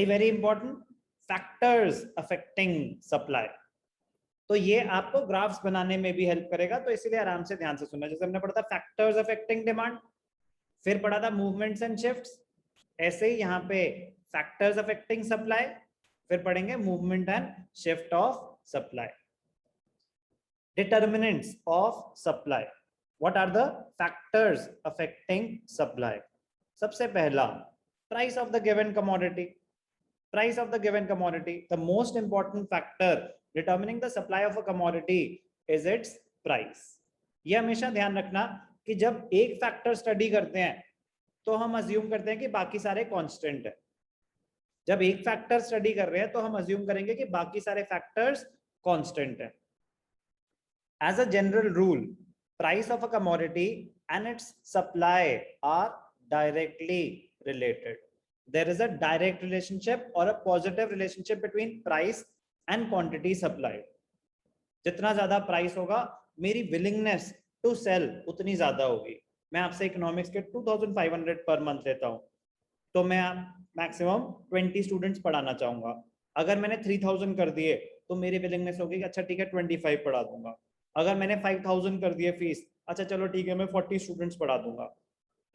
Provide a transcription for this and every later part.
Very important, factors affecting supply. तो ये आपको ग्राफ्स बनाने में भी हेल्प करेगा, तो इसीलिए आराम से ध्यान से सुनना। जैसे हमने पढ़ा था फैक्टर्स अफेक्टिंग डिमांड, फिर पढ़ा था मूवमेंट्स एंड शिफ्ट्स, ऐसे ही यहाँ पे फैक्टर्स अफेक्टिंग सप्लाई, फिर पढ़ेंगे movement and shift of supply. Determinants of supply, what are the factors affecting supply? सबसे पहला, price of the given commodity. Price of the given commodity, the most important factor determining the supply of a commodity is its price. ये हमेशा ध्यान रखना कि जब एक factor study करते हैं तो हम अज्यूम करते हैं कि बाकी सारे कांस्टेंट है। जब एक फैक्टर स्टडी कर रहे हैं तो हम अज्यूम करेंगे कि बाकी सारे फैक्टर्स कांस्टेंट है। As a general rule, price of a commodity and its supply are directly related. There is a direct relationship or a positive relationship between price and quantity supplied. जितना ज्यादा price होगा मेरी willingness to cell उतनी ज्यादा होगी। मैं आपसे economics के 2500 पर मंथ लेता हूँ, तो मैं मैक्सिमम 20 स्टूडेंट्स पढ़ाना चाहूंगा। अगर मैंने 3000 कर दिए तो मेरी विलिंगनेस होगी अच्छा ठीक है 25 पढ़ा दूंगा। अगर मैंने 5000 कर दिए फीस, अच्छा चलो ठीक है मैं 40 स्टूडेंट्स पढ़ा दूंगा।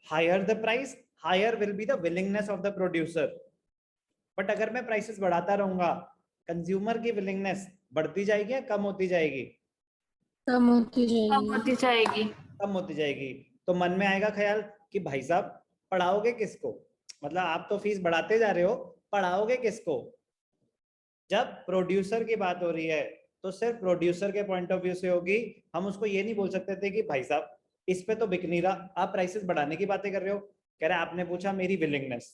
Higher the price, higher will be the willingness of the producer. But अगर मैं प्राइसेस बढ़ाता रहूंगा, कंज्यूमर की विलिंगनेस बढ़ती जाएगी या कम होती जाएगी? कम होती जाएगी। कम होती जाएगी। कम होती जाएगी। तो मन में आएगा ख्याल कि भाई साहब पढ़ाओगे किसको, मतलब आप तो फीस बढ़ाते जा रहे हो, पढ़ाओगे किसको? जब प्रोड्यूसर की बात हो रही है तो सिर्फ प्रोड्यूसर के पॉइंट ऑफ व्यू से होगी। हम उसको ये नहीं बोल सकते थे कि भाई साहब इस पे तो बिक नहीं रहा, आप प्राइसेस बढ़ाने की बातें कर रहे हो। कह रहे आपने पूछा मेरी विलिंगनेस,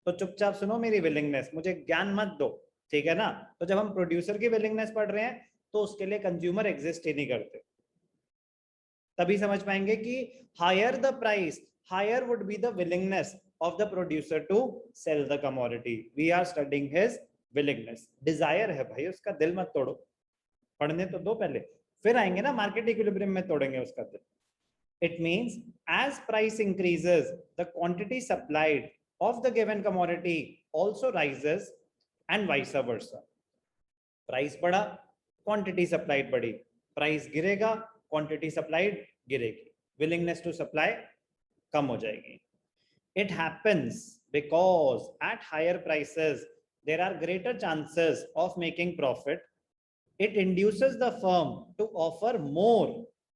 तो चुपचाप सुनो मेरी विलिंगनेस, मुझे ज्ञान मत दो, ठीक है ना? तो जब हम प्रोड्यूसर की विलिंगनेस पढ़ रहे हैं तो उसके लिए कंज्यूमर एग्जिस्ट ही नहीं करते। तभी समझ पाएंगे कि higher the price, higher would be the willingness of the producer to sell the commodity. We are studying his willingness. Desire है भाई, उसका दिल मत तोड़ो, पढ़ने तो दो पहले, फिर आएंगे ना मार्केट इक्विलिब्रियम में तोड़ेंगे उसका दिल। It means as price increases, the quantity supplied of the given commodity also rises and vice versa. Price बढ़ा, quantity supplied बढ़ी, price गिरेगा, quantity supplied गिरेगी, willingness to supply कम हो जाएगी। It happens because at higher prices there are greater chances of making profit. It induces the firm to offer more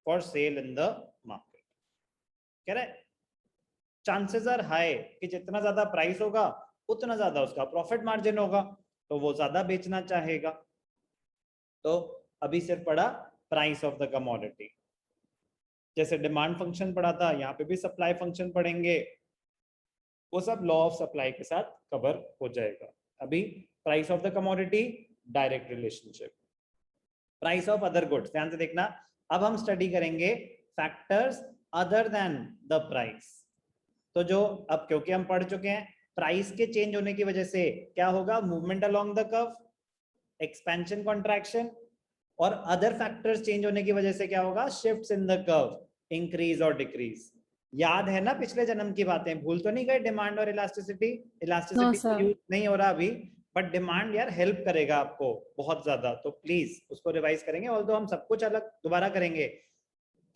for sale in the market. कह रहे chances are high कि जितना ज्यादा price होगा उतना ज्यादा उसका प्रॉफिट मार्जिन होगा, तो वो ज्यादा बेचना चाहेगा। तो अभी सिर्फ पढ़ा प्राइस ऑफ द कमोडिटी, जैसे डिमांड फंक्शन पढ़ा था, यहाँ पे भी सप्लाई फंक्शन पढ़ेंगे, वो सब लॉ ऑफ सप्लाई के साथ कवर हो जाएगा। अभी price of the commodity direct relationship, price of other goods, ध्यान से देखना। अब हम स्टडी करेंगे factors other then the price. तो जो अब क्योंकि हम पढ़ चुके हैं प्राइस के चेंज होने की वजह से क्या होगा, movement along the curve, expansion contraction, और अदर फैक्टर्स चेंज होने की वजह से क्या होगा, shifts in the curve, increase और डिक्रीज। याद है ना पिछले जन्म की बातें, भूल तो नहीं गए? डिमांड और इलास्टिसिटी, इलास्टिसिटी यूज नहीं हो रहा अभी, बट डिमांड यार हेल्प करेगा आपको बहुत ज्यादा, तो प्लीज उसको रिवाइज करेंगे। ऑल्दो हम सब कुछ अलग दोबारा करेंगे,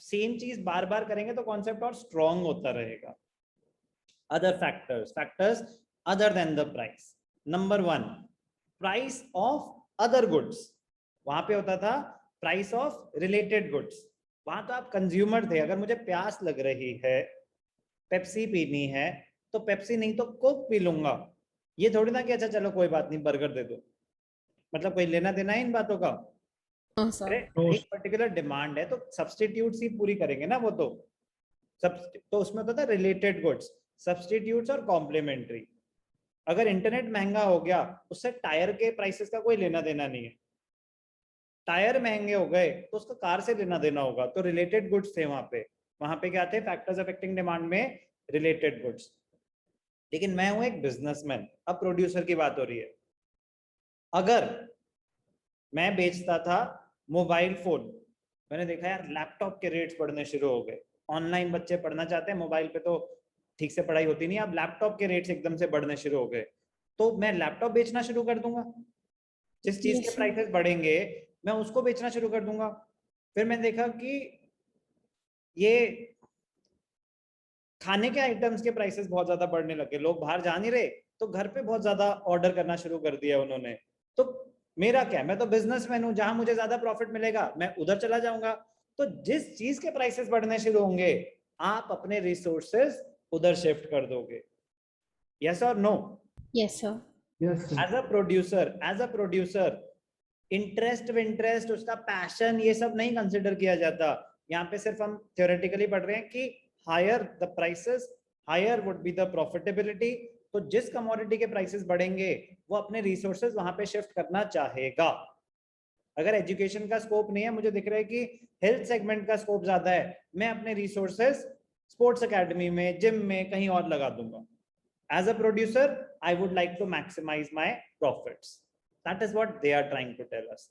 सेम चीज बार बार करेंगे तो कॉन्सेप्ट और स्ट्रॉन्ग होता रहेगा। Other factors, factors other than the price. Number 1, price of other goods. वहां पे होता था प्राइस ऑफ रिलेटेड गुड्स, वहां तो आप कंज्यूमर थे। अगर मुझे प्यास लग रही है, पेप्सी पीनी है, तो पेप्सी नहीं तो कोक पी लूंगा। ये थोड़ी ना कि अच्छा चलो कोई बात नहीं बर्गर दे दो, मतलब कोई लेना देना है इन बातों का? एक पर्टिकुलर डिमांड है तो सब्सटीट्यूट्स ही पूरी करेंगे ना वो, तो उसमें होता था रिलेटेड गुड्स, सब्सटीट्यूट्स और कॉम्प्लीमेंट्री। अगर इंटरनेट महंगा हो गया उससे टायर के प्राइसेस का कोई लेना देना नहीं है, टायर महंगे हो गए तो उसका कार से लेना देना होगा, तो रिलेटेड गुड्स थे वहां पे क्या थे, फैक्टर्स अफेक्टिंग डिमांड में रिलेटेड गुड्स। लेकिन मैं हूं एक बिजनेसमैन, अब प्रोड्यूसर की बात हो रही है। अगर मैं बेचता था मोबाइल फोन, मैंने देखा यार लैपटॉप के रेट्स बढ़ने शुरू हो गए, ऑनलाइन बच्चे पढ़ना चाहते हैं, मोबाइल पे तो ठीक से पढ़ाई होती नहीं, अब लैपटॉप के रेट्स एकदम से बढ़ने शुरू हो गए, तो मैं लैपटॉप बेचना शुरू कर दूंगा, जिस चीज के Yes, sir. प्राइसेस बढ़ेंगे मैं उसको बेचना शुरू कर दूंगा। फिर मैंने देखा कि ये खाने के आइटम्स के प्राइसेस बहुत ज्यादा बढ़ने लगे, लोग बाहर जा नहीं रहे तो घर पे बहुत ज्यादा ऑर्डर करना शुरू कर दिया उन्होंने। तो मेरा क्या, मैं तो बिजनेसमैन हूं, जहां मुझे ज्यादा प्रॉफिट मिलेगा मैं उधर चला जाऊंगा। तो जिस चीज के प्राइसेस बढ़ने शुरू होंगे आप अपने रिसोर्सेज उधर शिफ्ट कर दोगे। यस और no? Yes, sir. As a producer interest उसका पैशन ये सब नहीं कंसिडर किया जाता, यहाँ पे सिर्फ हम थियोरेटिकली पढ़ रहे हैं कि higher the prices higher would be the profitability. तो जिस कमोडिटी के प्राइसेस बढ़ेंगे वो अपने रिसोर्सेज वहां पे शिफ्ट करना चाहेगा। अगर एजुकेशन का स्कोप नहीं है, मुझे दिख रहा है कि हेल्थ सेगमेंट का स्कोप ज्यादा है, मैं अपने रिसोर्सेज स्पोर्ट्स एकेडमी में, जिम में, कहीं और लगा दूंगा। As a producer, I would like to maximize my profits. That is what they are trying to tell us.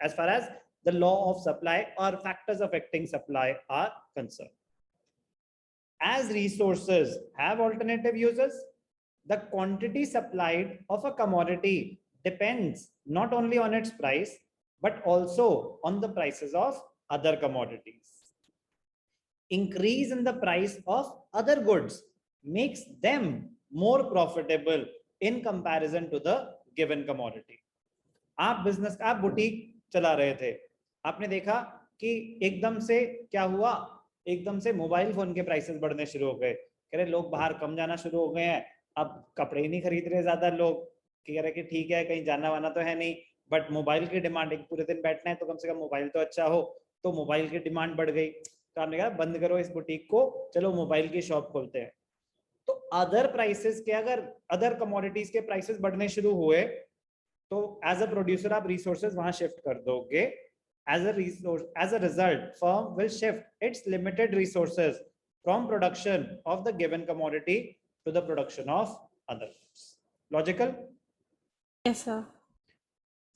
As far as the law of supply or factors affecting supply are concerned. As resources have alternative uses, the quantity supplied of a commodity depends not only on its price, but also on the prices of other commodities. Increase in the price of other goods makes them more profitable in comparison to the given commodity. आप business, आप boutique चला रहे थे, आपने देखा कि एकदम से क्या हुआ, एकदम से मोबाइल फोन के प्राइसेस बढ़ने शुरू हो गए, कह रहे लोग बाहर कम जाना शुरू हो गए हैं, अब कपड़े ही नहीं खरीद रहे ज्यादा लोग, कह रहे कि ठीक है कहीं जाना वाना तो है नहीं, बट मोबाइल की डिमांड, एक पूरे दिन बैठना है तो कम से कम मोबाइल तो अच्छा हो, तो मोबाइल की डिमांड बढ़ गई, तो आपने कहा बंद करो इस बुटीक को, चलो मोबाइल की शॉप खोलते हैं। तो अदर प्राइसेस के, अगर अदर कमोडिटीज के प्राइसेस बढ़ने शुरू हुए तो एज अ प्रोड्यूसर आप रिसोर्सेज वहां शिफ्ट कर दोगे। As a result firm will shift its limited resources from production of the given commodity to the production of other goods. Logical? Yes, sir.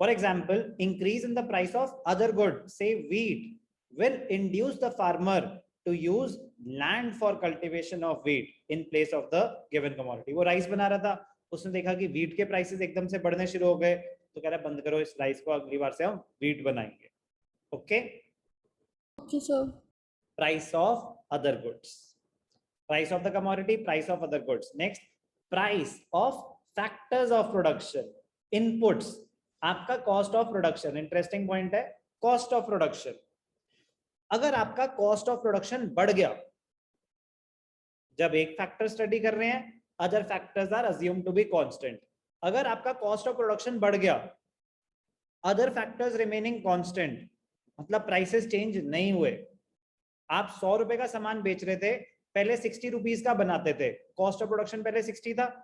For example, increase in the price of other good, say wheat, will induce the farmer to use land for cultivation of wheat in place of the given commodity. वो rice बना रहा था, उसने देखा कि wheat के prices एकदम से बढ़ने शुरू हो गए, तो कह रहा बंद करो इस राइस को, अगली बार से हम wheat बनाएंगे। Okay? Okay, sir. Price of other goods, price of the commodity, price of other goods. Next, price of factors of production, inputs, आपका cost of production, interesting point है कॉस्ट ऑफ प्रोडक्शन। अगर आपका cost of production बढ़ गया, जब एक factor study कर रहे हैं, other factors are assumed to be constant, अगर आपका कॉस्ट ऑफ प्रोडक्शन बढ़ गया, अदर फैक्टर्स रिमेनिंग कांस्टेंट, मतलब प्राइसेस चेंज नहीं हुए, आप 100 रुपए का सामान बेच रहे थे, पहले 60 रुपीज का बनाते थे, कॉस्ट ऑफ प्रोडक्शन पहले 60 था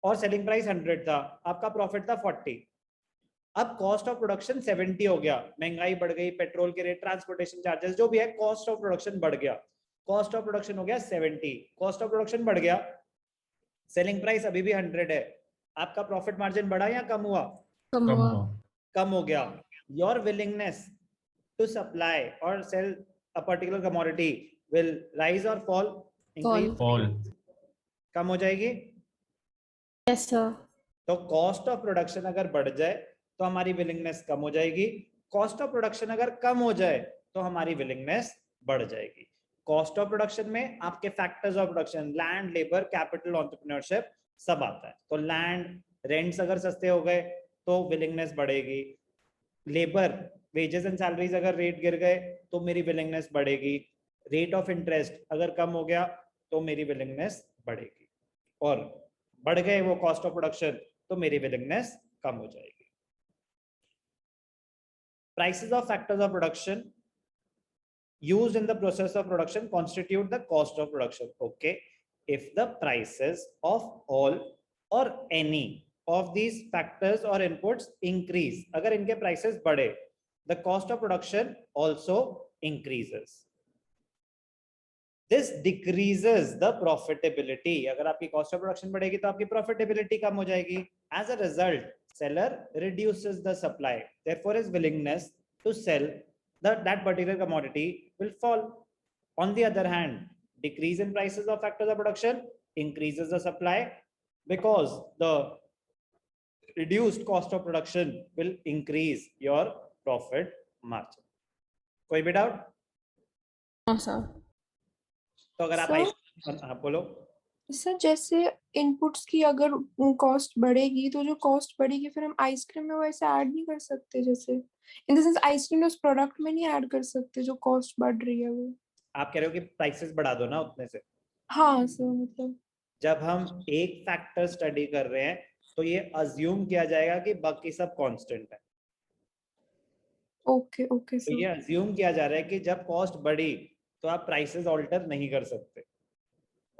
और सेलिंग प्राइस 100 था, आपका प्रॉफिट था 40। अब कॉस्ट ऑफ प्रोडक्शन 70 हो गया, महंगाई बढ़ गई, पेट्रोल के रेट, ट्रांसपोर्टेशन चार्जेस, जो भी है, कॉस्ट ऑफ प्रोडक्शन बढ़ गया, कॉस्ट ऑफ प्रोडक्शन हो गया 70, कॉस्ट ऑफ प्रोडक्शन बढ़ गया, सेलिंग प्राइस अभी भी 100 है, आपका प्रॉफिट मार्जिन बढ़ा या कम हुआ? कम हो गया। योर विलिंगनेस टू सप्लाई और sell a particular commodity will rise और फॉल? Fall. कम हो जाएगी। Yes, sir. तो कॉस्ट ऑफ प्रोडक्शन अगर बढ़ जाए तो हमारी विलिंगनेस कम हो जाएगी, कॉस्ट ऑफ प्रोडक्शन अगर कम हो जाए तो हमारी विलिंगनेस बढ़ जाएगी। कॉस्ट ऑफ प्रोडक्शन में आपके factors of production, land, labour, capital, entrepreneurship सब आता है। तो लैंड, रेंट्स अगर सस्ते हो गए तो विलिंगनेस बढ़ेगी, लेबर, वेजेस एंड सैलरीज अगर रेट गिर गए तो मेरी विलिंगनेस बढ़ेगी, रेट ऑफ इंटरेस्ट अगर कम हो गया तो मेरी विलिंगनेस बढ़ेगी, और बढ़ गए वो कॉस्ट ऑफ प्रोडक्शन तो मेरी विलिंगनेस कम हो जाएगी। Prices of factors of production used in the process of production constitute the cost of production. Okay, if the prices of all or any of these factors or inputs increase, अगर इनके prices बढ़े, the cost of production also increases. This decreases the profitability. अगर आपकी cost of production बढ़ेगी तो आपकी profitability कम हो जाएगी. As a result, seller reduces the supply, therefore his willingness to sell that particular commodity will fall. On the other hand, decrease in prices of factors of production increases the supply, because the reduced cost of production will increase your profit margin. कोई भी doubt? No sir. तो अगर आप हाँ बोलो। Sir जैसे inputs की अगर कॉस्ट बढ़ेगी तो जो कॉस्ट बढ़ेगी फिर हम आइसक्रीम में वैसे ऐड नहीं कर सकते, जैसे इन द सेंस आइसक्रीम उस प्रोडक्ट में नहीं ऐड कर सकते जो कॉस्ट बढ़ रही है वो। आप कह रहे हो कि प्राइसेस बढ़ा दो ना उतने से। हाँ सर, मतलब जब हम एक फैक्टर स्टडी कर रहे हैं तो ये अज्यूम किया जाएगा कि बाकी सब कांस्टेंट है। ओके ओके तो सर। ये अज्यूम किया जा रहा है कि जब कॉस्ट बढ़ी तो आप प्राइसेस ऑल्टर नहीं कर सकते।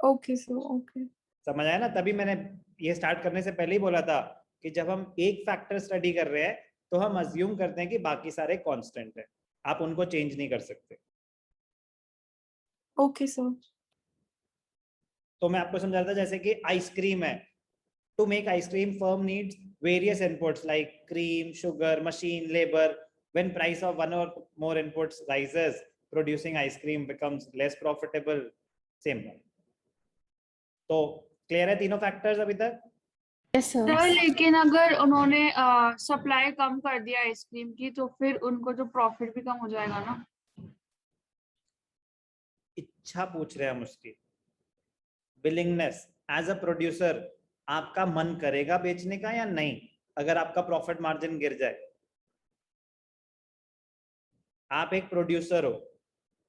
Okay sir okay. समझ आया ना? तभी मैंने ये स्टार्ट करने से पहले ही बोला था कि जब हम एक फैक्टर स्टडी कर रहे हैं तो हम अज्यूम करते हैं कि बाकी सारे कांस्टेंट हैं, आप उनको चेंज नहीं कर सकते। Okay sir. तो मैं आपको समझा रहा था जैसे कि आइसक्रीम है, to make ice cream firm needs various inputs like cream, sugar, machine, labour. When price of one or more inputs rises, producing ice cream becomes less profitable. Same. तो क्लियर है तीनों फैक्टर्स अभी तक? Yes sir. सर लेकिन अगर उन्होंने supply कम कर दिया आइसक्रीम की तो फिर उनको जो प्रॉफिट भी कम हो जाएगा ना। इच्छा पूछ रहे हैं हम उसकी, विलिंगनेस एज अ प्रोड्यूसर, आपका मन करेगा बेचने का या नहीं अगर आपका प्रॉफिट मार्जिन गिर जाए? आप एक प्रोड्यूसर हो,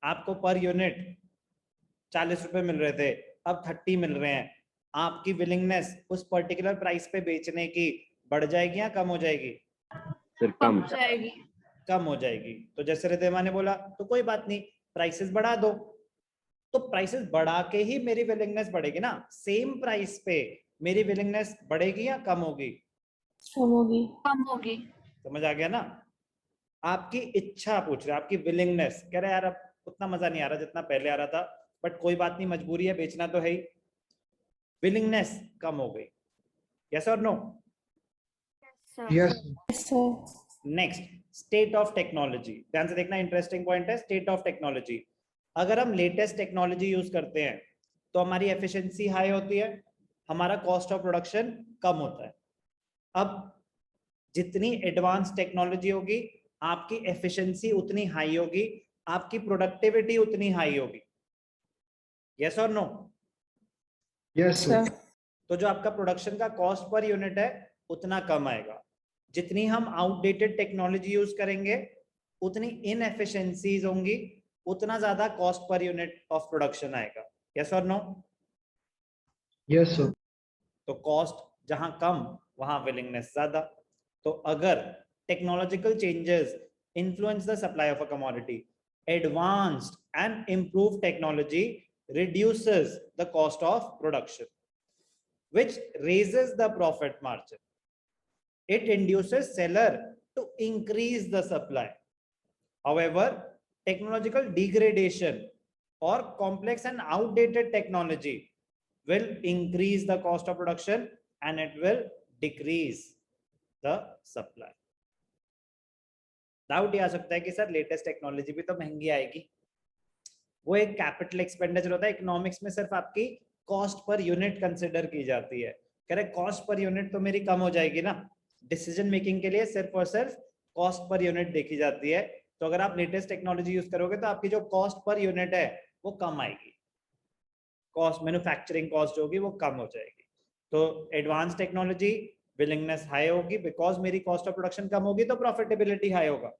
आपको पर यूनिट 40 रुपए मिल रहे थे, अब 30 मिल रहे हैं, आपकी विलिंगनेस उस पर्टिकुलर प्राइस पे बेचने की बढ़ जाएगी या कम हो जाएगी? फिर कम हो जाएगी। कम हो जाएगी। तो जैसे रिद्धिमा ने बोला तो कोई बात नहीं, प्राइसेस बढ़ा दो। तो प्राइसेस बढ़ा के ही मेरी विलिंगनेस बढ़ेगी ना। सेम प्राइस पे मेरी विलिंगनेस बढ़ेगी या कम होगी? कम होगी। कम होगी। समझ आ गया ना? आपकी इच्छा पूछ रहे, आपकी विलिंगनेस। कह रहे यार अब उतना मजा नहीं आ रहा जितना पहले आ रहा था, बट कोई बात नहीं, मजबूरी है, बेचना तो है ही। विलिंगनेस कम हो गई। यस और no? Yes sir. Next, state of technology. ध्यान से देखना, इंटरेस्टिंग पॉइंट है स्टेट ऑफ टेक्नोलॉजी। अगर हम लेटेस्ट टेक्नोलॉजी यूज करते हैं तो हमारी एफिशिएंसी हाई होती है, हमारा कॉस्ट ऑफ प्रोडक्शन कम होता है। अब जितनी एडवांस टेक्नोलॉजी होगी आपकी एफिशिएंसी उतनी हाई होगी, आपकी प्रोडक्टिविटी उतनी हाई होगी। यस और नो? Yes sir. तो जो आपका प्रोडक्शन का कॉस्ट पर यूनिट है उतना कम आएगा। जितनी हम आउटडेटेड टेक्नोलॉजी यूज करेंगे उतनी इनएफिशिएंसीज होंगी, उतना ज्यादा cost per unit of production आएगा। यस और नो? Yes sir. तो कॉस्ट जहां कम वहां विलिंगनेस ज्यादा। तो अगर technological changes influence the supply of a commodity, advanced and improved technology reduces the cost of production, which raises the profit margin. It induces seller to increase the supply. However, technological degradation or complex and outdated technology will increase the cost of production and it will decrease the supply. Doubt ये आ सकता है कि sir latest technology भी तो महंगी आएगी। वो एक कैपिटल एक्सपेंडिचर होता है, इकोनॉमिक्स में सिर्फ आपकी कॉस्ट पर यूनिट कंसिडर की जाती है। कह रहे कॉस्ट पर यूनिट तो मेरी कम हो जाएगी ना, डिसीजन मेकिंग के लिए सिर्फ और सिर्फ कॉस्ट पर यूनिट देखी जाती है। तो अगर आप लेटेस्ट टेक्नोलॉजी यूज करोगे तो आपकी जो कॉस्ट पर यूनिट है वो कम आएगी, कॉस्ट मैन्युफैक्चरिंग कॉस्ट होगी वो कम हो जाएगी। तो एडवांस टेक्नोलॉजी विलिंगनेस हाई होगी, बिकॉज मेरी कॉस्ट ऑफ प्रोडक्शन कम होगी तो प्रॉफिटेबिलिटी हाई होगा।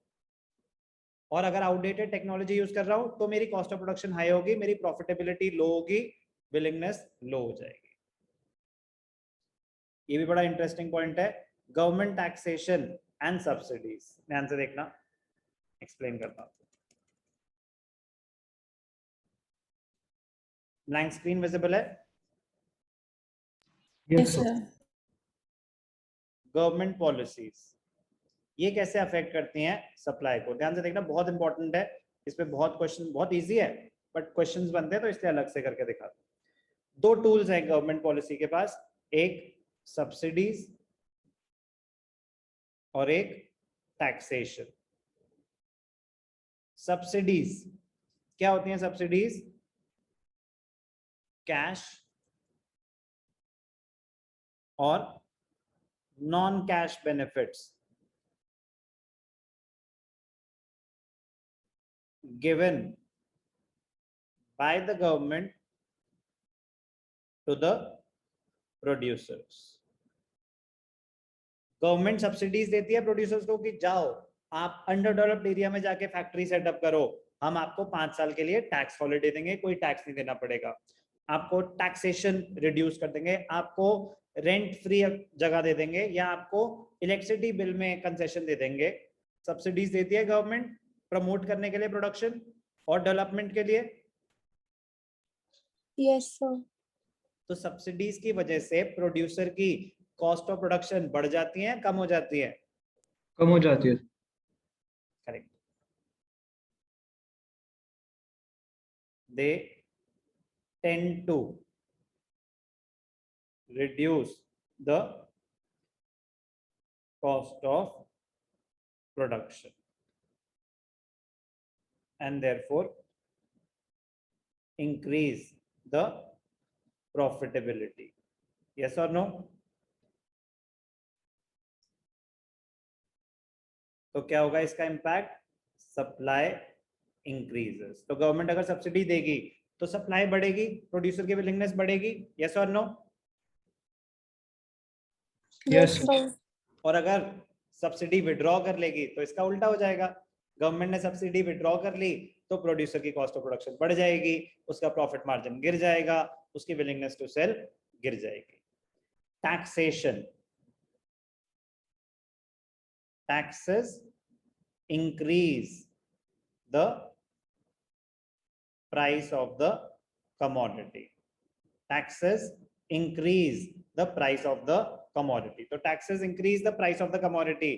और अगर आउटडेटेड टेक्नोलॉजी यूज कर रहा हूं तो मेरी कॉस्ट ऑफ प्रोडक्शन हाई होगी, मेरी प्रॉफिटेबिलिटी लो होगी, विलिंगनेस लो हो जाएगी। ये भी बड़ा इंटरेस्टिंग पॉइंट है, गवर्नमेंट टैक्सेशन एंड सब्सिडीज। ध्यान से देखना, एक्सप्लेन करता हूं। ब्लैंक स्क्रीन विजिबल है? Yes sir. गवर्नमेंट पॉलिसीज ये कैसे अफेक्ट करती हैं सप्लाई को? ध्यान से देखना, बहुत इंपॉर्टेंट है। इस पे बहुत क्वेश्चन, बहुत इजी है बट क्वेश्चंस बनते हैं तो इसलिए अलग से करके दिखा दो। दो टूल्स हैं गवर्नमेंट पॉलिसी के पास, एक सब्सिडीज और एक टैक्सेशन। सब्सिडीज क्या होती हैं? सब्सिडीज कैश और non cash benefits given by the government to the producers। Government subsidies देती है प्रोड्यूसर्स को कि जाओ आप अंडर डेवलप्ड एरिया में जाके फैक्ट्री सेटअप करो, हम आपको 5 साल के लिए टैक्स हॉलिडे देंगे, कोई टैक्स नहीं देना पड़ेगा, आपको टैक्सेशन रिड्यूस कर देंगे, आपको रेंट फ्री जगह दे देंगे, या आपको इलेक्ट्रिसिटी बिल में कंसेशन दे देंगे। सब्सिडीज देती है गवर्नमेंट प्रमोट करने के लिए प्रोडक्शन और डेवलपमेंट के लिए। Yes sir. तो सब्सिडीज की वजह से प्रोड्यूसर की कॉस्ट ऑफ प्रोडक्शन बढ़ जाती है, कम हो जाती है? कम हो जाती है। Correct. They tend to reduce the cost of production and therefore increase the profitability. Yes or no? तो क्या होगा इसका इम्पैक्ट? Supply increases. तो गवर्नमेंट अगर सब्सिडी देगी तो सप्लाई बढ़ेगी, प्रोड्यूसर की विलिंगनेस बढ़ेगी। यस और नो? Yes sir. और अगर सब्सिडी विड्रॉ कर लेगी तो इसका उल्टा हो जाएगा। गवर्नमेंट ने सब्सिडी विड्रॉ कर ली तो प्रोड्यूसर की कॉस्ट ऑफ प्रोडक्शन बढ़ जाएगी, उसका प्रॉफिट मार्जिन गिर जाएगा, उसकी विलिंगनेस टू सेल गिर जाएगी। Taxation, taxes increase the price of the commodity. Taxes increase the price of the commodity. तो taxes increase the price of the commodity,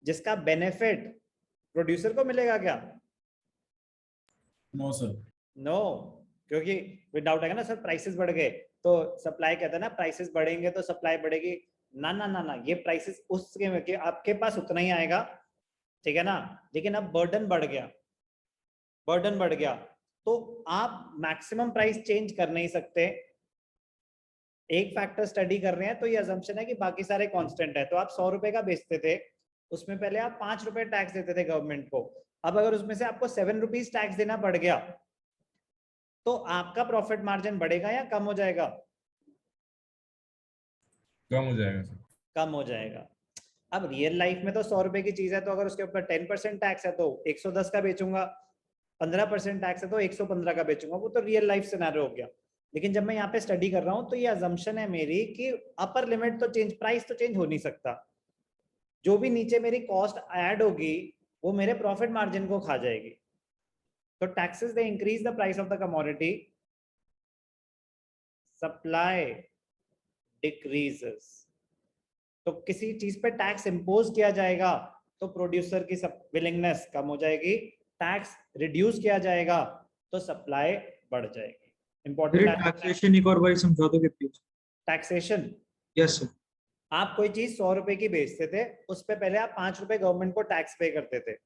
जिसका बेनिफिट प्रोड्यूसर को मिलेगा क्या? No sir. नो, क्योंकि विद डाउट आएगा ना सर प्राइसेस बढ़ गए तो सप्लाई कहता है ना प्राइसेस बढ़ेंगे तो सप्लाई बढ़ेगी। ना ना ना ना, ये प्राइसेस उसके में कि आपके पास उतना ही आएगा, ठीक है ना, लेकिन अब बर्डन बढ़ गया, बर्डन बढ़ गया तो आप मैक्सिमम प्राइस चेंज कर नहीं सकते। एक फैक्टर स्टडी कर रहे हैं तो ये अजम्पशन है कि बाकी सारे कांस्टेंट है। तो आप 100 रुपए का बेचते थे, उसमें पहले आप 5 रुपए टैक्स देते थे गवर्नमेंट को, अब अगर उसमें से आपको 7 रुपीज टैक्स देना पड़ गया तो आपका प्रॉफिट मार्जिन बढ़ेगा या कम हो जाएगा? कम हो जाएगा सर। कम हो जाएगा। अब रियल लाइफ में तो 100 रुपए की चीज है तो अगर उसके ऊपर 10% टैक्स है तो 110 का बेचूंगा, 15% टैक्स है तो 115 का बेचूंगा, वो तो रियल लाइफ सिनेरियो हो गया। लेकिन जब मैं यहाँ पे स्टडी कर रहा हूँ तो ये अजम्पशन है मेरी कि अपर लिमिट तो चेंज, प्राइस तो चेंज हो नहीं सकता, जो भी नीचे मेरी कॉस्ट ऐड होगी वो मेरे प्रॉफिट मार्जिन को खा जाएगी। तो taxes they increase the price of the commodity, supply decreases. तो किसी चीज पे टैक्स इंपोज किया जाएगा तो प्रोड्यूसर की विलिंगनेस कम हो जाएगी, टैक्स रिड्यूस किया जाएगा तो सप्लाई बढ़ जाएगी। इंपॉर्टेंट टैक्सेशन एक और बार समझा दोगे प्लीज? Taxation, yes sir. आप कोई चीज 100 रुपए की बेचते थे, उस पे पहले आप 5 रुपए गवर्नमेंट को टैक्स पे करते थे।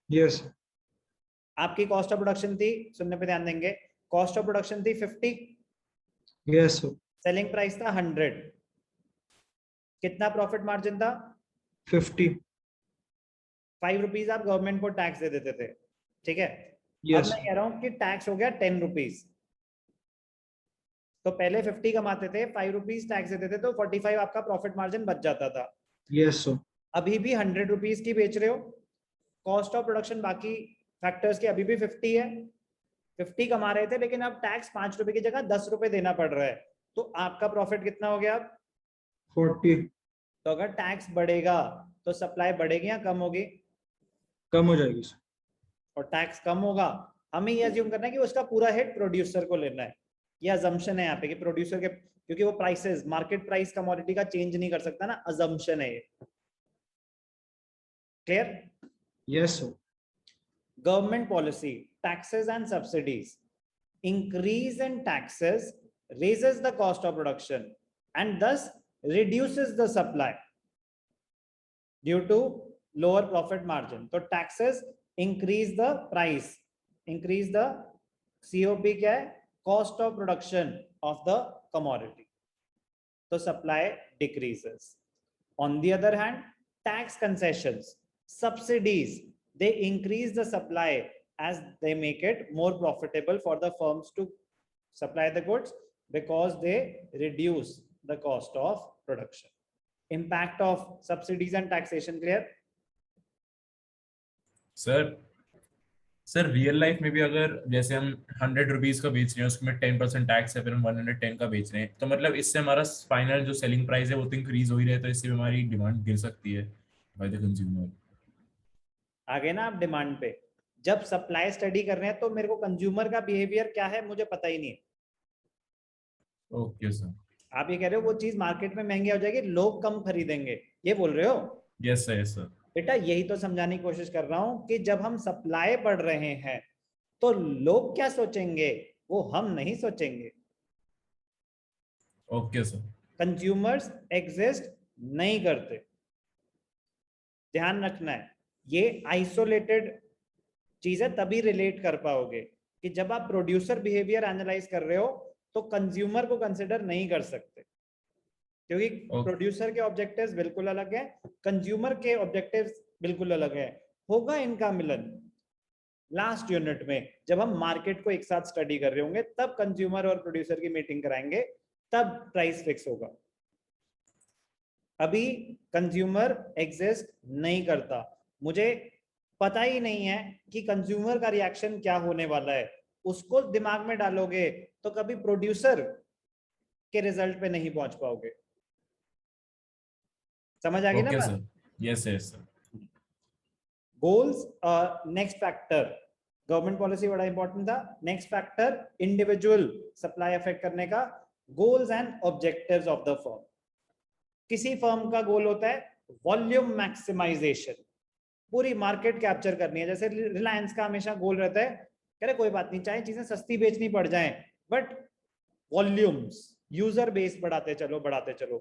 यस। आपकी कॉस्ट ऑफ प्रोडक्शन थी, सुनने पे ध्यान देंगे, कॉस्ट ऑफ प्रोडक्शन थी 50, यस सर। सेलिंग प्राइस था 100, कितना प्रॉफिट मार्जिन था? 50। 5 रुपीज आप गवर्नमेंट को टैक्स दे देते थे, ठीक है। अब यस। मैं कह रहा हूं कि टैक्स हो गया 10 रुपीज, तो पहले 50 कमाते थे, 5 रुपीज टैक्स देते थे तो 45 आपका प्रॉफिट मार्जिन बच जाता था। Yes sir. अभी भी 100 रुपीज की बेच रहे हो, कॉस्ट ऑफ प्रोडक्शन बाकी फैक्टर्स की अभी भी 50 है, 50 कमा रहे थे, लेकिन अब टैक्स 5 रुपए की जगह 10 रुपए देना पड़ रहा है, तो आपका प्रॉफिट कितना हो गया अब? 40। तो अगर टैक्स बढ़ेगा तो सप्लाई बढ़ेगी या कम होगी? कम हो जाएगी सर। और टैक्स कम होगा, हमें ये अज्यूम करना है कि उसका पूरा हिट प्रोड्यूसर को लेना है। ये अजम्पशन है यहाँ पे कि प्रोड्यूसर के, क्योंकि वो प्राइसेस मार्केट प्राइस कमोडिटी का चेंज नहीं कर सकता ना, अजम्पशन है ये। Clear? Yes sir. Government policy, taxes and subsidies. Increase in taxes raises the cost of production and thus reduces the supply. Due to lower profit margin. तो taxes increase the price, increase the COP क्या है, cost of production of the commodity, तो supply decreases. On the other hand tax concessions, subsidies, they increase the supply as they make it more profitable for the firms to supply the goods because they reduce the cost of production. Impact of subsidies and taxation, clear? Sir real life में भी अगर जैसे हम 100 rupees का बेच रहे हैं उसमें 10% टैक्स है, फिर हम 110 का बेच रहे हैं, तो मतलब इससे हमारा फाइनल जो सेलिंग प्राइस है वो तो इंक्रीज हो ही रहा है, तो इससे हमारी डिमांड गिर सकती है बाय द कंज्यूमर। आगे ना आप डिमांड पे जब सप्लाई स्टडी कर रहे हैं तो मेरे को कंज्यूमर का बिहेवियर क्या है मुझे पता ही नहीं है। Okay sir. आप ये कह रहे हो वो चीज मार्केट में महंगी हो जाएगी, लोग कम खरीदेंगे, ये बोल रहे हो? Yes sir, yes sir. बेटा यही तो समझाने की कोशिश कर रहा हूं कि जब हम सप्लाई बढ़ रहे हैं तो लोग क्या सोचेंगे वो हम नहीं सोचेंगे। Okay sir. कंज्यूमर्स एग्जिस्ट नहीं करते, ध्यान रखना है। ये आइसोलेटेड चीज है, तभी रिलेट कर पाओगे कि जब आप प्रोड्यूसर बिहेवियर एनालाइज कर रहे हो तो कंज्यूमर को कंसिडर नहीं कर सकते, क्योंकि प्रोड्यूसर के ऑब्जेक्टिव्स बिल्कुल अलग है, कंज्यूमर के ऑब्जेक्टिव्स बिल्कुल अलग है। होगा इनका मिलन लास्ट यूनिट में, जब हम मार्केट को एक साथ स्टडी कर रहे होंगे तब कंज्यूमर और प्रोड्यूसर की मीटिंग कराएंगे, तब प्राइस फिक्स होगा। अभी कंज्यूमर एग्जिस्ट नहीं करता, मुझे पता ही नहीं है कि कंज्यूमर का रिएक्शन क्या होने वाला है। उसको दिमाग में डालोगे तो कभी प्रोड्यूसर के रिजल्ट पे नहीं पहुंच पाओगे। समझ आ गई ना बात? Yes yes sir. Goals, next factor, government policy बड़ा इंपॉर्टेंट था। Next factor individual supply affect करने का, goals and objectives of the firm. किसी फर्म का गोल होता है वॉल्यूम मैक्सिमाइजेशन, पूरी मार्केट कैप्चर करनी है। जैसे रिलायंस का हमेशा गोल रहता है, कह रहे कोई बात नहीं चाहे चीजें सस्ती बेचनी पड़ जाएं बट वॉल्यूम्स, यूजर बेस बढ़ाते चलो बढ़ाते चलो,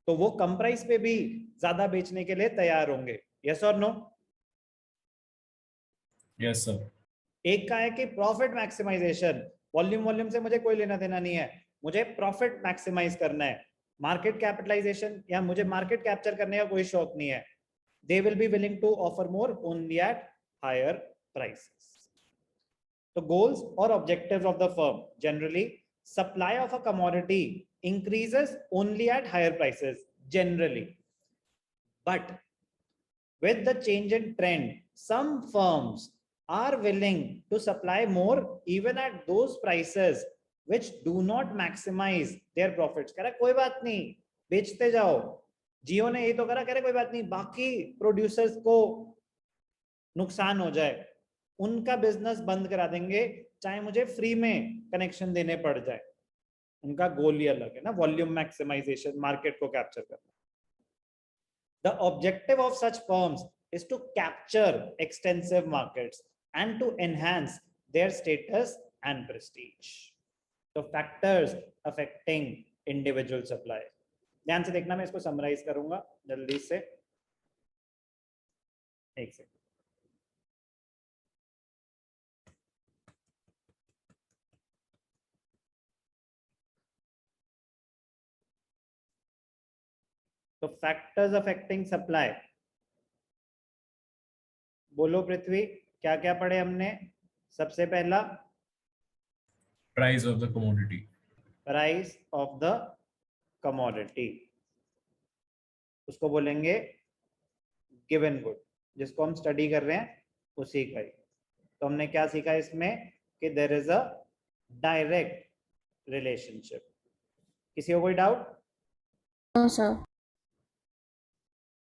तो वो कम प्राइस पे भी ज्यादा बेचने के लिए तैयार होंगे। यस और नो? Yes sir. एक का है कि प्रॉफिट मैक्सिमाइजेशन, वॉल्यूम से मुझे कोई लेना देना नहीं है, मुझे प्रॉफिट मैक्सिमाइज करना है। मार्केट कैपिटलाइजेशन या मुझे मार्केट कैप्चर करने का कोई शौक नहीं है। They will be willing to offer more only at higher prices. The goals or objectives of the firm, generally supply of a commodity increases only at higher prices generally, but with the change in trend some firms are willing to supply more even at those prices which do not maximize their profits। कह रहा कोई बात नहीं बेचते जाओ, जियो ने यही तो करा, कह रहे कोई बात नहीं बाकी प्रोड्यूसर्स को नुकसान हो जाए उनका बिजनेस बंद करा देंगे चाहे मुझे फ्री में कनेक्शन देने पड़ जाए। उनका गोल ही अलग है ना, वॉल्यूम मैक्सिमाइजेशन, मार्केट को कैप्चर करना। The objective of such firms is to capture extensive markets and to enhance their status and prestige. तो फैक्टर्स अफेक्टिंग इंडिविजुअल सप्लाई, ध्यान से देखना, मैं इसको समराइज करूंगा जल्दी से, एक सेकंड। तो फैक्टर्स अफेक्टिंग सप्लाई, बोलो पृथ्वी क्या क्या पढ़े हमने? सबसे पहला price of the commodity, price of the commodity, उसको बोलेंगे गिवन गुड, जिसको हम स्टडी कर रहे हैं उसी का ही। तो हमने क्या सीखा इसमें कि there is a direct relationship. किसी को कोई doubt? No sir.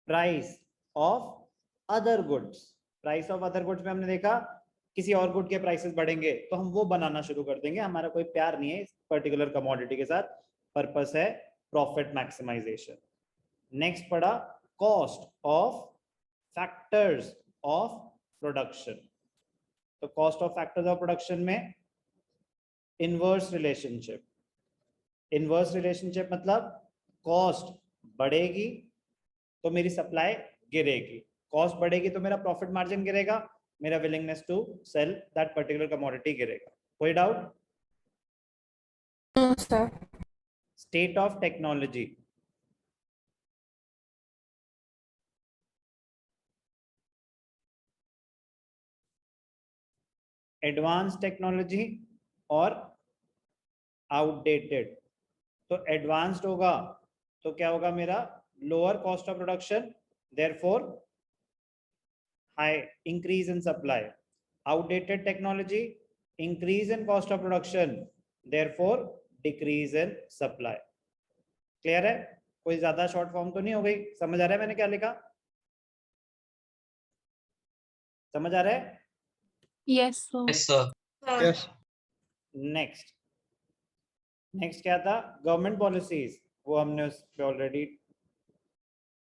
Price of other goods, price of other goods में हमने देखा किसी और गुड के प्राइसेस बढ़ेंगे तो हम वो बनाना शुरू कर देंगे, हमारा कोई प्यार नहीं है इस पर्टिकुलर कमोडिटी के साथ, पर्पस है प्रॉफिट मैक्सिमाइजेशन। नेक्स्ट पढ़ा cost of factors of production. तो cost of factors of production में इनवर्स रिलेशनशिप, इनवर्स रिलेशनशिप मतलब कॉस्ट बढ़ेगी तो मेरी सप्लाई गिरेगी। कॉस्ट बढ़ेगी तो मेरा प्रॉफिट मार्जिन गिरेगा, मेरा willingness to sell that particular commodity गिरेगा। कोई doubt? No sir. State of technology, advance technology और आउटडेटेड। तो एडवांस्ड होगा तो क्या होगा मेरा, lower cost of production, therefore high increase in supply. Outdated technology, increase in cost of production, therefore decrease in supply. Clear है? कोई ज्यादा शॉर्ट फॉर्म तो नहीं हो गई? समझ आ रहा है मैंने क्या लिखा? समझ आ रहा है? Yes sir. Yes. नेक्स्ट क्या था? गवर्नमेंट पॉलिसीज, वो हमने उस पे ऑलरेडी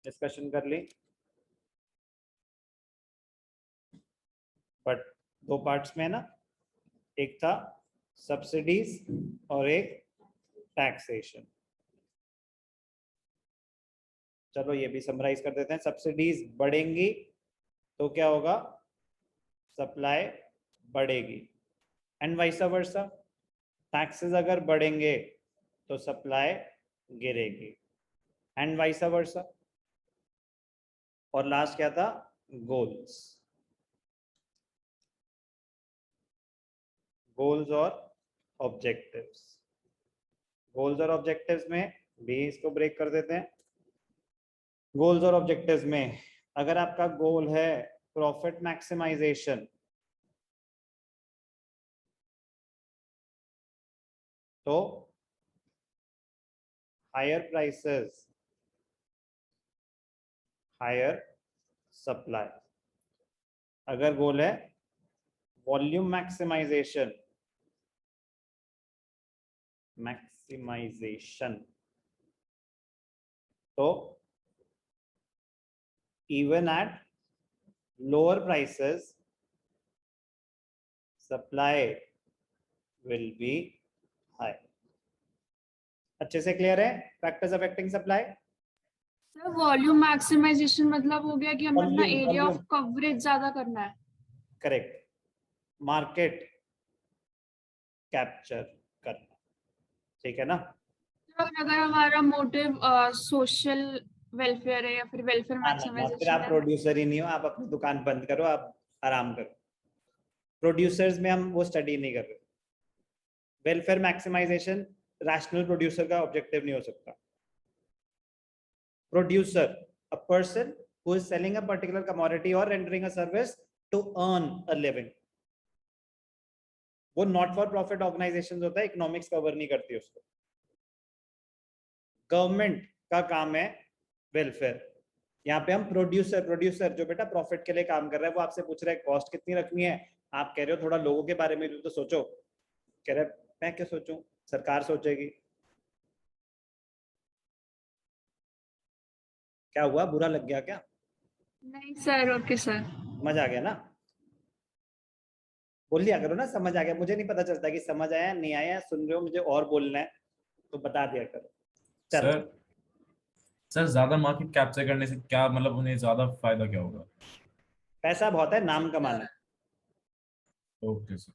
डिस्कशन कर ली, बट दो पार्ट्स में है ना, एक था सब्सिडीज और एक टैक्सेशन। चलो ये भी समराइज कर देते हैं। सब्सिडीज बढ़ेंगी तो क्या होगा, सप्लाई बढ़ेगी, एंड वाइस वर्सा। टैक्सेस अगर बढ़ेंगे तो सप्लाई गिरेगी, एंड वाइस वर्सा। और लास्ट क्या था? गोल्स। गोल्स और ऑब्जेक्टिव्स। गोल्स और ऑब्जेक्टिव्स में भी इसको ब्रेक कर देते हैं। गोल्स और ऑब्जेक्टिव्स में अगर आपका गोल है प्रॉफिट मैक्सिमाइजेशन, तो हायर प्राइसेस, हायर सप्लाई। अगर गोल है वॉल्यूम मैक्सिमाइजेशन, तो even at lower prices supply will be high। अच्छे से क्लियर है factors affecting supply? Sir volume maximisation मतलब हो गया कि हमें अपना Volume, area of volume। Coverage ज्यादा करना है। करेक्ट, मार्केट कैप्चर करना, ठीक है ना? अगर हमारा मोटिव सोशल वेलफेयर है या फिर वेलफेयर ना, फिर मैक्सिमाइजेशन आप है। प्रोड्यूसर ही नहीं हो, आप अपनी दुकान बंद करो, आप आराम करो। प्रोड्यूसर्स में हम वो स्टडी नहीं कर रहे। वेलफेयर मैक्सिमाइजेशन रैशनल प्रोड्यूसर का ऑब्जेक्टिव नहीं हो सकता। Producer, a person who is selling a particular commodity और rendering a service to earn a living. वो नॉट फॉर प्रॉफिट ऑर्गेनाइजेशन होता है, इकोनॉमिक्स कवर नहीं करती उसको। गवर्नमेंट का काम है वेलफेयर। यहाँ पे हम प्रोड्यूसर जो बेटा प्रॉफिट के लिए काम कर रहा है, वो आपसे पूछ रहा है कॉस्ट कितनी रखनी है, आप कह रहे हो थोड़ा लोगों के बारे में भी तो सोचो। कह रहे मैं क्या सोचूं, सरकार सोचेगी। क्या हुआ, बुरा लग गया क्या? नहीं सर, ओके सर। समझ आ गया ना? बोल लिया करो ना समझ आ गया। मुझे नहीं पता चलता कि समझ आया नहीं आया, सुन रहे हो मुझे और बोलना है तो बता दिया करो। चलो सर ज्यादा मार्केट कैप्चर करने से क्या मतलब, उन्हें ज्यादा फायदा क्या होगा? पैसा बहुत है, नाम कमाना है। Okay sir.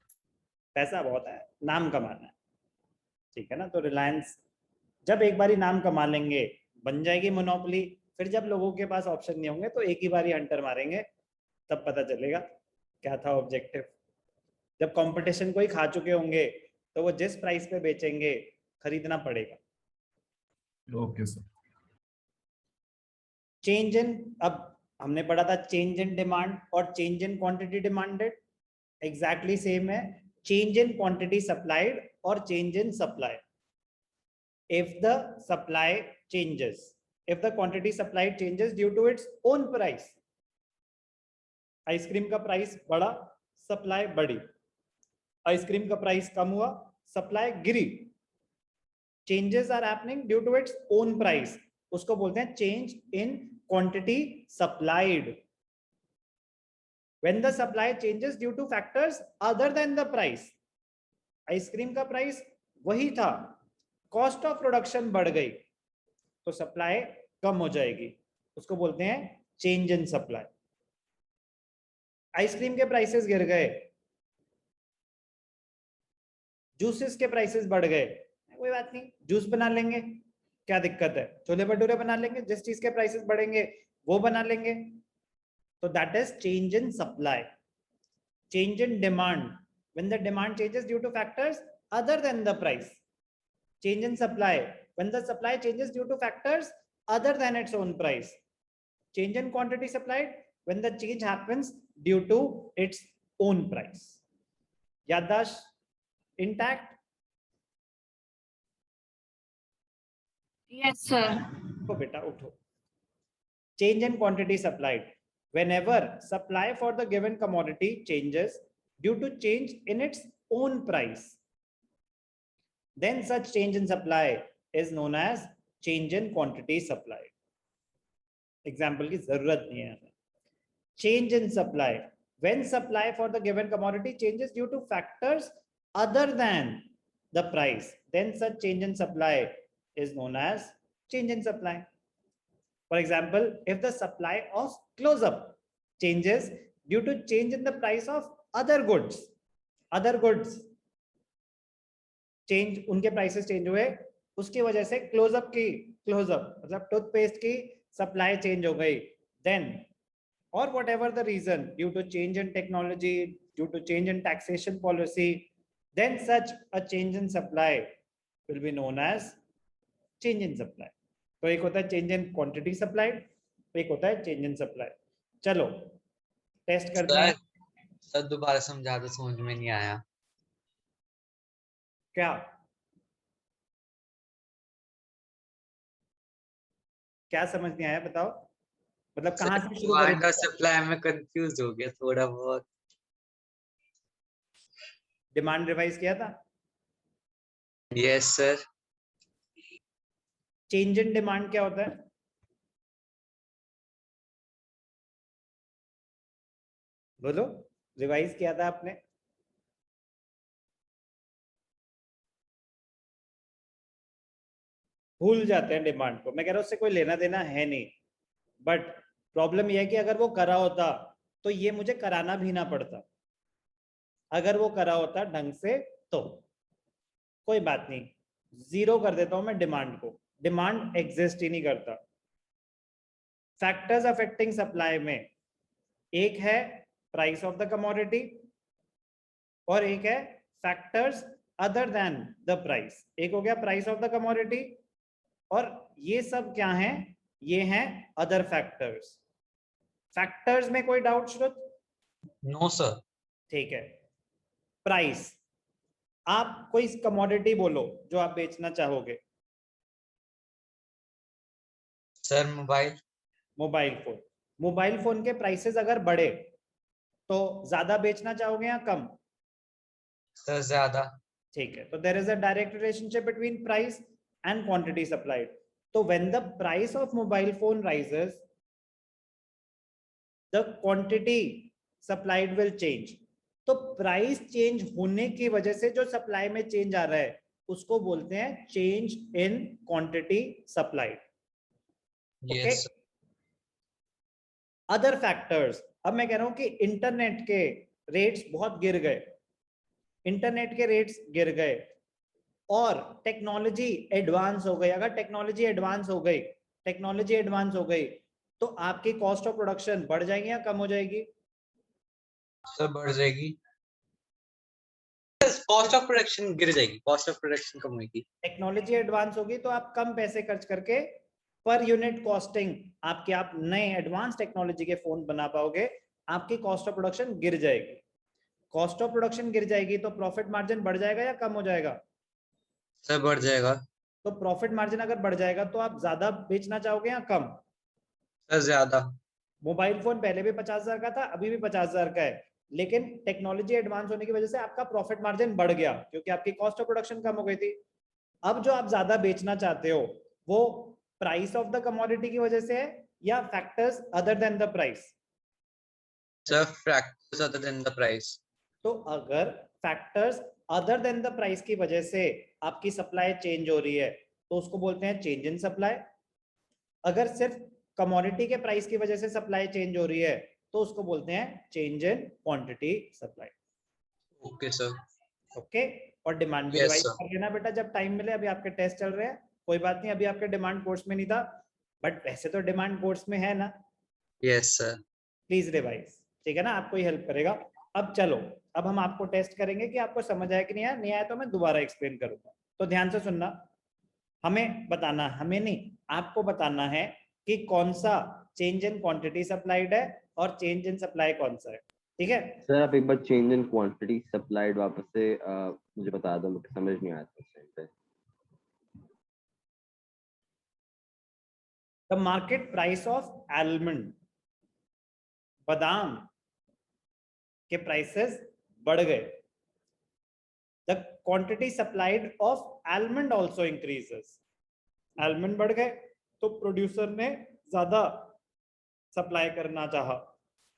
पैसा बहुत है, नाम कमाना है, ठीक है ना? तो रिलायंस जब एक बारी नाम कमा लेंगे बन जाएगी मोनोपोली। फिर जब लोगों के पास ऑप्शन नहीं होंगे तो एक ही बारी हंटर मारेंगे, तब पता चलेगा क्या था ऑब्जेक्टिव। जब कंपटीशन को ही खा चुके होंगे तो वो जिस प्राइस पे बेचेंगे खरीदना पड़ेगा। Okay sir. चेंज इन, अब हमने पढ़ा था चेंज इन डिमांड और change in quantity demanded, exactly same है। चेंज इन क्वांटिटी सप्लाइड और change in supply. If the supply changes, if the quantity supplied changes due to its own price, ice cream का price बढ़ा, supply बढ़ी। Ice cream का price कम हुआ, supply गिरी। Changes are happening due to its own price, उसको बोलते हैं change in quantity supplied. When the supply changes due to factors other than the price, ice cream का प्राइस वही था, कॉस्ट ऑफ प्रोडक्शन बढ़ गई तो सप्लाई कम हो जाएगी, उसको बोलते हैं चेंज इन सप्लाई। आइसक्रीम के प्राइसेस गिर गए, जूसेस के प्राइसेस बढ़ गए, कोई बात नहीं, जूस बना लेंगे, क्या दिक्कत है, छोले भटूरे बना लेंगे, जिस चीज के प्राइसेस बढ़ेंगे वो बना लेंगे। तो that is change in supply. Change in demand, when the demand changes due to factors other than the price. Change in supply, when the supply changes due to factors other than its own price. Change in quantity supplied, when the change happens due to its own price. याददाश्त intact? Yes, sir. तो बेटा उठो। Change in quantity supplied, whenever supply for the given commodity changes due to change in its own price, then such change in supply is known as change in quantity supplied. Example की जरूरत नहीं है हमें। Change in supply, when supply for the given commodity changes due to factors other than the price, then such change in supply is known as change in supply. For example, if the supply of close-up changes due to change in the price of other goods change, उनके prices change हुए, उसकी वजह से close-up मतलब toothpaste की supply change हो गई, then or whatever the reason, due to change in technology, due to change in taxation policy, then such a change in supply will be known as change in supply. तो एक होता है change in quantity supplied, एक होता है change in supply. चलो test करते हैं। सर दोबारा समझा दो, समझ में नहीं आया। क्या क्या समझ नहीं आया बताओ, मतलब कहाँ से शुरू डिमांड करें? और सप्लाई में कंफ्यूज हो गया थोड़ा बहुत। डिमांड रिवाइज किया था? Yes sir. Change in demand क्या होता है? बोलो, रिवाइज किया था आपने? भूल जाते हैं डिमांड को, मैं कह रहा हूं उससे कोई लेना देना है नहीं, बट प्रॉब्लम यह है कि अगर वो करा होता तो ये मुझे कराना भी ना पड़ता, अगर वो करा होता ढंग से तो कोई बात नहीं, जीरो कर देता हूं मैं डिमांड को, डिमांड एग्जिस्ट ही नहीं करता। फैक्टर्स अफेक्टिंग सप्लाई में एक है प्राइस ऑफ द कमोडिटी और एक है factors other then the price. एक हो गया प्राइस ऑफ द कमोडिटी और ये सब क्या हैं? ये हैं अदर फैक्टर्स। फैक्टर्स में कोई डाउट श्रुत? No sir. ठीक है। प्राइस, आप कोई कमोडिटी बोलो जो आप बेचना चाहोगे। Sir mobile. Mobile phone, mobile phone के प्राइसेस अगर बढ़े तो ज्यादा बेचना चाहोगे या कम? सर ज्यादा। ठीक है, तो there is a direct relationship between price and quantity supplied. तो when the price of mobile phone rises the quantity supplied will change. तो प्राइस चेंज होने की वजह से जो सप्लाई में चेंज आ रहा है उसको बोलते हैं change in quantity supplied. Okay. Other factors, अब मैं कह रहा हूं कि इंटरनेट के रेट्स बहुत गिर गए, इंटरनेट के रेट्स गिर गए और टेक्नोलॉजी एडवांस हो गई। अगर टेक्नोलॉजी एडवांस हो गई तो आपकी कॉस्ट ऑफ प्रोडक्शन बढ़ जाएगी या कम हो जाएगी? सर बढ़ जाएगी। कॉस्ट ऑफ प्रोडक्शन गिर जाएगी, कॉस्ट ऑफ प्रोडक्शन कम होगी। टेक्नोलॉजी एडवांस होगी तो आप कम पैसे खर्च करके पर यूनिट कॉस्टिंग आपके, आप नए एडवांस टेक्नोलॉजी के फोन बना पाओगे, आपकी कॉस्ट ऑफ प्रोडक्शन गिर जाएगी। कॉस्ट ऑफ प्रोडक्शन गिर जाएगी तो प्रॉफिट मार्जिन बढ़ जाएगा या कम हो जाएगा? सर बढ़ जाएगा। तो प्रॉफिट मार्जिन अगर बढ़ जाएगा तो आप ज्यादा बेचना चाहोगे या कम? सर ज्यादा। मोबाइल फोन पहले भी 50,000 का था, अभी भी 50,000 का है, लेकिन टेक्नोलॉजी एडवांस होने की वजह से आपका प्रॉफिट मार्जिन बढ़ गया क्योंकि आपकी कॉस्ट ऑफ प्रोडक्शन कम हो गई थी। अब जो आप ज्यादा बेचना चाहते हो वो प्राइस ऑफ द कमोडिटी की वजह से है या factors other then the price? Sir factors other then the price. तो अगर factors other then the price की वजह से आपकी सप्लाई चेंज हो रही है तो उसको बोलते हैं चेंज इन सप्लाई। अगर सिर्फ कमोडिटी के प्राइस की वजह से सप्लाई चेंज हो रही है तो उसको बोलते हैं change in quantity supply. Okay, sir. Okay, और डिमांड भी Yes, रिवाइज sir. कर लेना बेटा जब टाइम मिले। अभी आपके टेस्ट चल रहे हैं, कोई बात नहीं, अभी आपके डिमांड कोर्स में नहीं था, बट वैसे तो डिमांड कोर्स में है ना, Yes, sir. प्लीज रिवाइज, ठीक है ना, आपको ही हेल्प करेगा। अब चलो, अब हम आपको टेस्ट करेंगे कि आपको समझ आया कि नहीं आया। नहीं आया तो मैं दोबारा एक्सप्लेन करूंगा, तो ध्यान से सुनना। हमें बताना, हमें नहीं, आपको बताना है कि कौन सा चेंज इन क्वांटिटी सप्लाइड है और चेंज इन सप्लाई कौन सा है, ठीक है। सर आप एक बार चेंज इन क्वांटिटी सप्लाइड वापस से मुझे बता दो, मुझे समझ नहीं आया था उस टाइम पे। The market price of almond, बादाम के प्राइसेस बढ़ गए। The quantity supplied of almond also increases, almond बढ़ गए तो प्रोड्यूसर ने ज्यादा सप्लाई करना चाहा,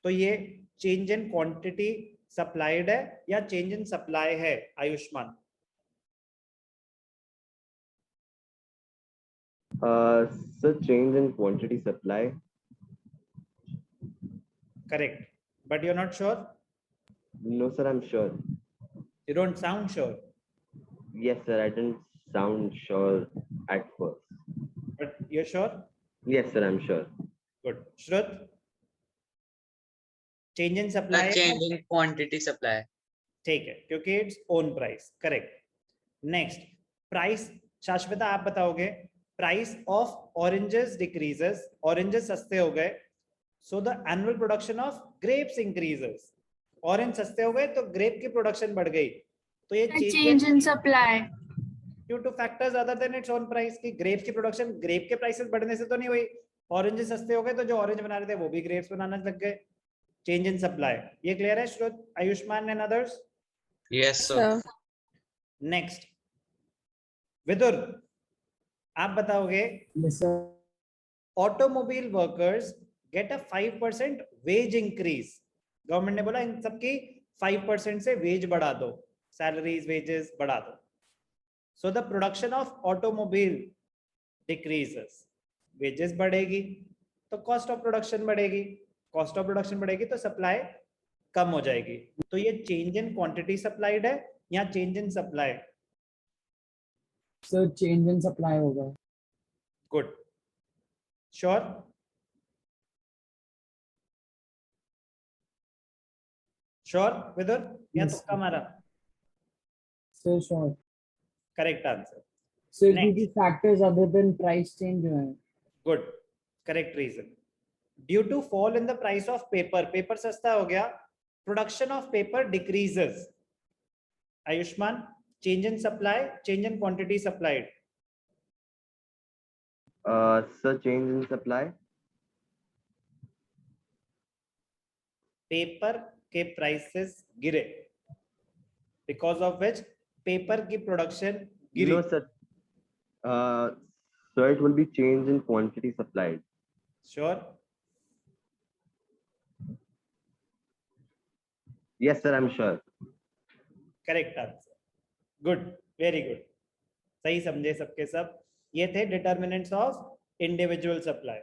तो ये चेंज इन क्वांटिटी सप्लाइड है या चेंज इन सप्लाई है Ayushman? Sir change in quantity supply. Correct, but you are not sure? No sir, I am sure. You don't sound sure, Yes sir, I didn't sound sure at first. but you're sure? Yes sir, I'm sure. Good. Shruth? Change in supply? Change in quantity supply. ठीक है, क्योंकि its own price. Correct. Next, price, Shashwata आप बताओगे। Price of oranges decreases, oranges सस्ते हो गए, so the annual production of grapes increases. Orange सस्ते हो गए तो ग्रेप की प्रोडक्शन बढ़ गई, तो ये change in supply due two factors other then it's own price. की ग्रेप्स की प्रोडक्शन ग्रेप के प्राइसेस बढ़ने से तो नहीं हुई, ऑरेंजेस सस्ते हो गए तो जो ऑरेंज बना रहे थे वो भी ग्रेप्स बनाना लग गए। चेंज इन सप्लाई, ये क्लियर है Shrut, Ayushman and others? Yes, sir. Sir. Next, Vidur आप बताओगे। Yes sir. Automobile workers get a 5% wage increase. Government ने बोला इन सबकी 5% से वेज बढ़ा दो, सैलरीज वेजेस बढ़ा दो। So the production of automobile decreases, wages बढ़ेगी तो कॉस्ट ऑफ प्रोडक्शन बढ़ेगी, कॉस्ट ऑफ प्रोडक्शन बढ़ेगी तो सप्लाई कम हो जाएगी। तो ये चेंज इन क्वांटिटी सप्लाइड है या change in supply? Sir change in supply होगा। Good, sure? श्योर विदुर या Yes, तुक्का मारा? Sir sure. Correct answer. Sir Next. क्योंकि factors other than price change जो है। Good, correct reason. Due to fall in the price of paper, paper सस्ता हो गया, production of paper decreases. Ayushman, change in supply, change in quantity supplied? Sir change in supply. Paper के prices गिरे, because of which paper की production Giri. No sir. So it will be change in quantity supplied. Sure? Yes sir, I'm sure. Correct answer. Good, very good, सही समझे सबके सब। ये थे determinants of individual supply.